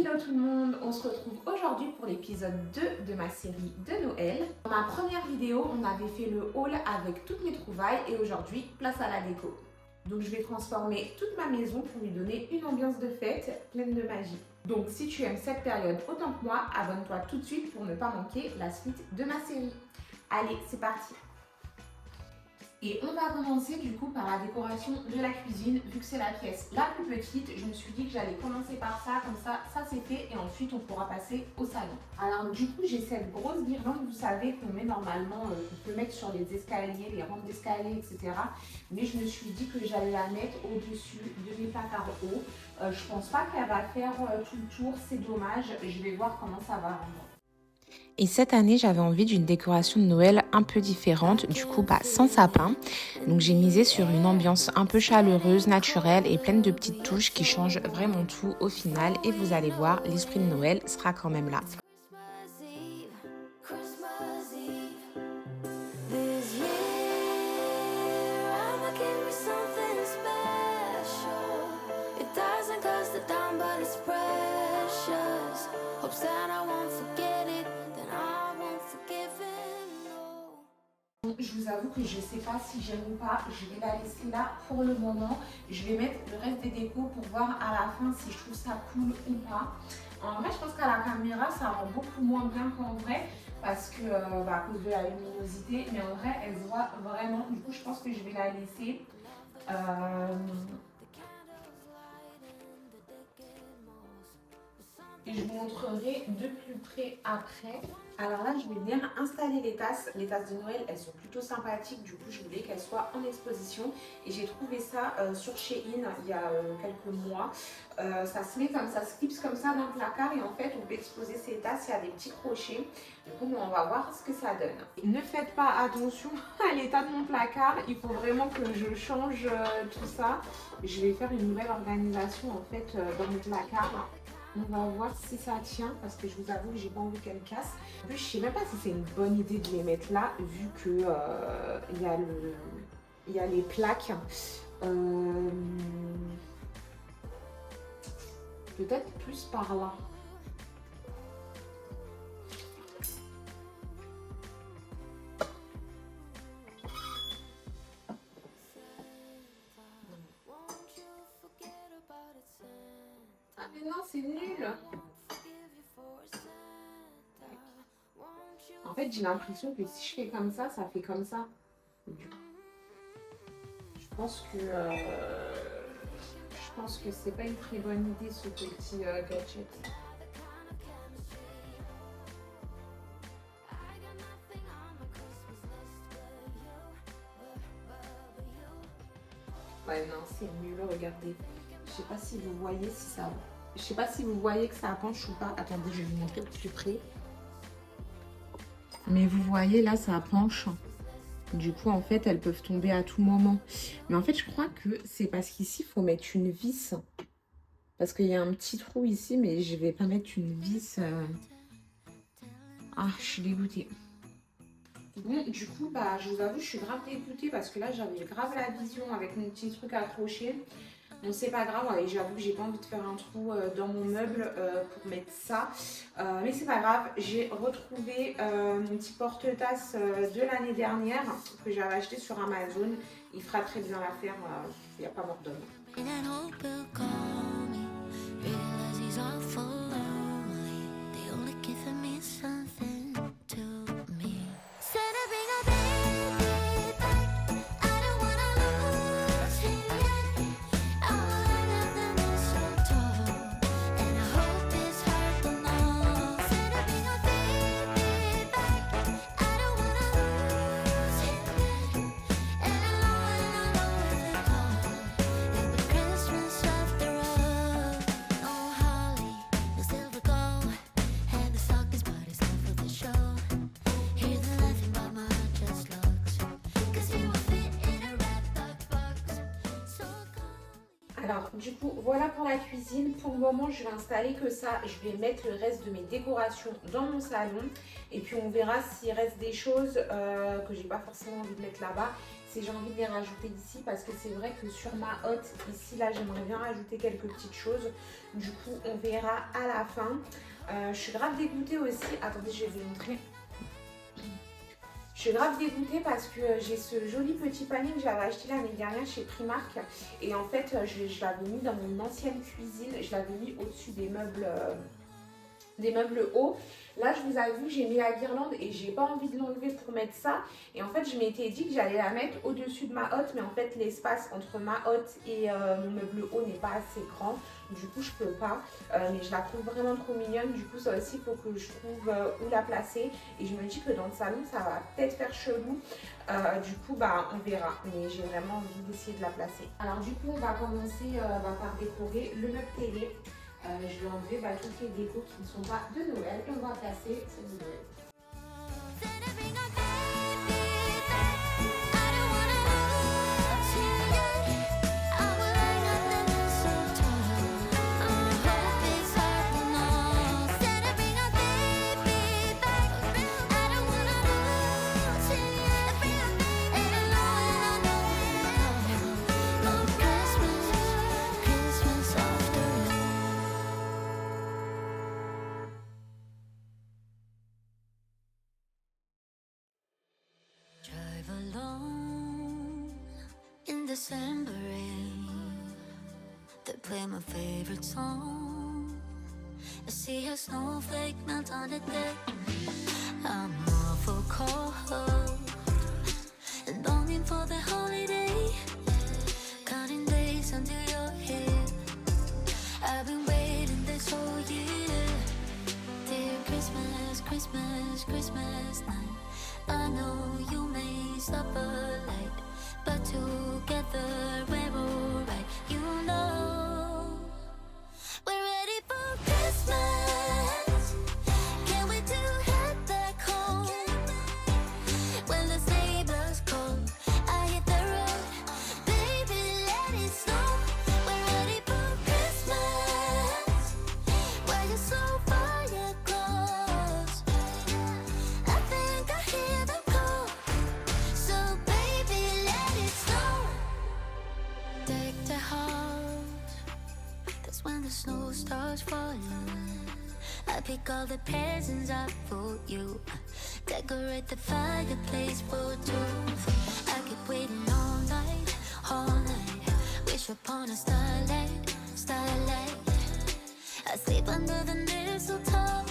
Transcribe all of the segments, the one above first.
Hello tout le monde, on se retrouve aujourd'hui pour l'épisode 2 de ma série de Noël. Dans ma première vidéo, on avait fait le haul avec toutes mes trouvailles et aujourd'hui, place à la déco. Donc je vais transformer toute ma maison pour lui donner une ambiance de fête pleine de magie. Donc si tu aimes cette période autant que moi, abonne-toi tout de suite pour ne pas manquer la suite de ma série. Allez, c'est parti! Et on va commencer du coup par la décoration de la cuisine. Vu que c'est la pièce la plus petite, je me suis dit que j'allais commencer par ça, comme ça c'est fait et ensuite on pourra passer au salon. Alors du coup j'ai cette grosse guirlande, vous savez, qu'on met normalement, on peut mettre sur les escaliers, les rampes d'escalier, etc. Mais je me suis dit que j'allais la mettre au-dessus de mes placards hauts. Je pense pas qu'elle va faire tout le tour, c'est dommage, je vais voir comment ça va rendre. Et cette année, j'avais envie d'une décoration de Noël un peu différente, du coup sans sapin. Donc j'ai misé sur une ambiance un peu chaleureuse, naturelle et pleine de petites touches qui changent vraiment tout au final. Et vous allez voir, l'esprit de Noël sera quand même là. Je vous avoue que je ne sais pas si j'aime ou pas, je vais la laisser là pour le moment. Je vais mettre le reste des décos pour voir à la fin si je trouve ça cool ou pas. En vrai, je pense qu'à la caméra, ça rend beaucoup moins bien qu'en vrai parce que à cause de la luminosité, mais en vrai, elle se voit vraiment. Du coup, je pense que je vais la laisser. Et je vous montrerai de plus près après. Alors là, je vais venir installer les tasses. Les tasses de Noël, elles sont plutôt sympathiques. Du coup, je voulais qu'elles soient en exposition. Et j'ai trouvé ça sur Shein il y a quelques mois. Ça se met comme ça, se clipse comme ça dans le placard. Et en fait, on peut exposer ces tasses. Il y a des petits crochets. Du coup, on va voir ce que ça donne. Et ne faites pas attention à l'état de mon placard. Il faut vraiment que je change tout ça. Je vais faire une nouvelle organisation en fait dans mon placard. On va voir si ça tient parce que je vous avoue que j'ai pas envie qu'elle casse. En plus, je sais même pas si c'est une bonne idée de les mettre là vu que il y a les plaques. Peut-être plus par là. Ah mais non, c'est nul. En fait, j'ai l'impression que si je fais comme ça, ça fait comme ça. Je pense que c'est pas une très bonne idée ce petit gadget. Ouais, non, c'est nul, regardez. Je sais pas si vous voyez si ça... Je sais pas si vous voyez que ça penche ou pas. Attendez, je vais vous montrer de plus près. Mais vous voyez, là, ça penche. Du coup, en fait, elles peuvent tomber à tout moment. Mais en fait, je crois que c'est parce qu'ici, il faut mettre une vis. Parce qu'il y a un petit trou ici, mais je vais pas mettre une vis. Ah, je suis dégoûtée. Bon, du coup, je vous avoue, je suis grave dégoûtée parce que là, j'avais grave la vision avec mon petit truc accroché. Bon, c'est pas grave, ouais, j'avoue que j'ai pas envie de faire un trou dans mon meuble pour mettre ça. Mais c'est pas grave, j'ai retrouvé mon petit porte-tasse de l'année dernière que j'avais acheté sur Amazon. Il fera très bien l'affaire, il n'y a pas mort d'homme. Alors du coup voilà pour la cuisine. Pour le moment je vais installer que ça. Je vais mettre le reste de mes décorations dans mon salon. Et puis on verra s'il reste des choses que j'ai pas forcément envie de mettre là-bas. Si j'ai envie de les rajouter ici, parce que c'est vrai que sur ma hotte ici là j'aimerais bien rajouter quelques petites choses. Du coup on verra à la fin. Je suis grave dégoûtée aussi. Attendez, je vais vous montrer. Je suis grave dégoûtée parce que j'ai ce joli petit panier que j'avais acheté l'année dernière chez Primark. Et en fait, je l'avais mis dans mon ancienne cuisine. Je l'avais mis au-dessus des meubles hauts. Là, je vous avoue, j'ai mis la guirlande et j'ai pas envie de l'enlever pour mettre ça. Et en fait, je m'étais dit que j'allais la mettre au-dessus de ma hotte. Mais en fait, l'espace entre ma hotte et mon meuble haut n'est pas assez grand. Du coup, je peux pas. Mais je la trouve vraiment trop mignonne. Du coup, ça aussi, il faut que je trouve où la placer. Et je me dis que dans le salon, ça va peut-être faire chelou. Du coup, bah, on verra. Mais j'ai vraiment envie d'essayer de la placer. Alors du coup, on va commencer par décorer le meuble télé. Je vais enlever toutes les décos qui ne sont pas de Noël et on va placer celles de Noël. December rain, they play my favorite song. I see a snowflake melt on the deck. I'm awful cold and longing for the holiday. Counting days until you're here. I've been waiting this whole year. Dear Christmas, Christmas, Christmas night. I know you may suffer light, but together we're alright. You know we're ready for Christmas. Can't wait to head back home. When the sleigh blows cold, I hit the road. Baby, let it snow. We're ready for Christmas. Why you're so far yet close? I think I hear them call. So baby, let it snow. Deck the house. That's when the snow starts falling. I pick all the presents up for you. Decorate the fireplace for two. I keep waiting all night, all night. Wish upon a starlight, starlight. I sleep under the mistletoe.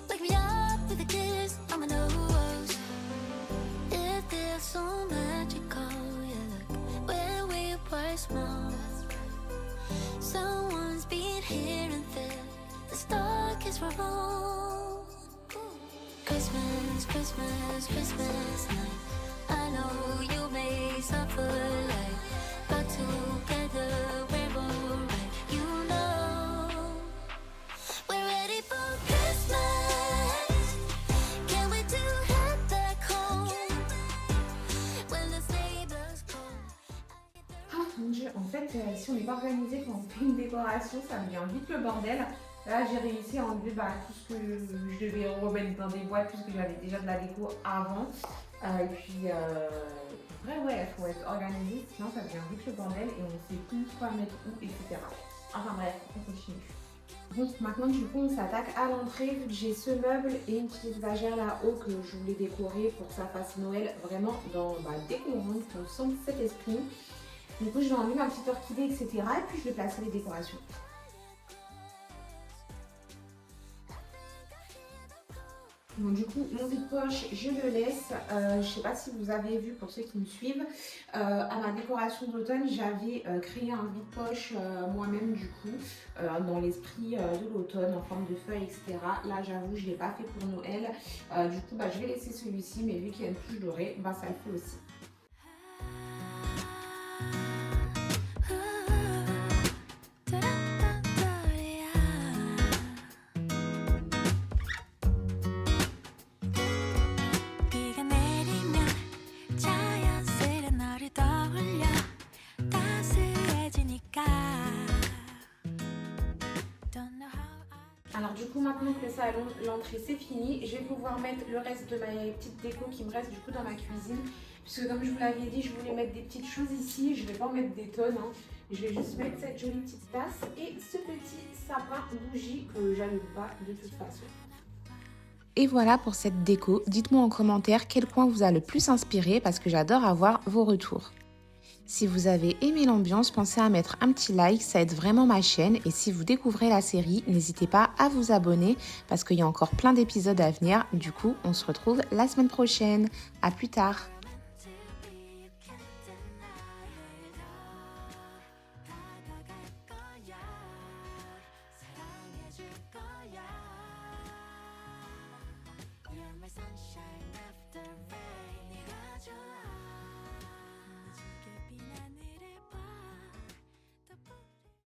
Wake me up with a kiss on my nose. It feels so magical, yeah, look where we were small. Someone's been here and there. The stock is for all. Christmas, Christmas, Christmas night. I know you may suffer light, but together we're alright. You know we're ready for Christmas. Can't wait to head back home. When the sleigh blows cold. Ah mon dieu, en fait, si on n'est pas organisé quand on fait une décoration, ça devient vite le bordel. Là, j'ai réussi à enlever tout ce que je devais remettre dans des boîtes, puisque j'avais déjà de la déco avant. Et puis, après, ouais, il faut être organisé, sinon ça devient vite le bordel et on ne sait plus quoi mettre où, etc. Enfin bref, on continue. Bon, maintenant du coup, on s'attaque à l'entrée, vu que j'ai ce meuble et une petite étagère là-haut que je voulais décorer pour que ça fasse Noël vraiment dans dès qu'on rentre, on sent cet esprit. Du coup, je vais enlever ma petite orchidée, etc. Et puis, je vais placer les décorations. Donc du coup, mon vide-poche, je le laisse. Je ne sais pas si vous avez vu, pour ceux qui me suivent, à ma décoration d'automne, j'avais créé un vide-poche moi-même du coup, dans l'esprit de l'automne, en forme de feuilles, etc. Là, j'avoue, je ne l'ai pas fait pour Noël. Du coup, je vais laisser celui-ci, mais vu qu'il y a une touche dorée, ça le fait aussi. coup maintenant que le salon, l'entrée c'est fini, je vais pouvoir mettre le reste de ma petite déco qui me reste du coup dans ma cuisine. Puisque comme je vous l'avais dit, je voulais mettre des petites choses ici, je vais pas en mettre des tonnes. Hein. Je vais juste mettre cette jolie petite tasse et ce petit sapin bougie que j'allume pas de toute façon. Et voilà pour cette déco. Dites-moi en commentaire quel coin vous a le plus inspiré parce que j'adore avoir vos retours. Si vous avez aimé l'ambiance, pensez à mettre un petit like, ça aide vraiment ma chaîne. Et si vous découvrez la série, n'hésitez pas à vous abonner parce qu'il y a encore plein d'épisodes à venir. Du coup, on se retrouve la semaine prochaine. À plus tard.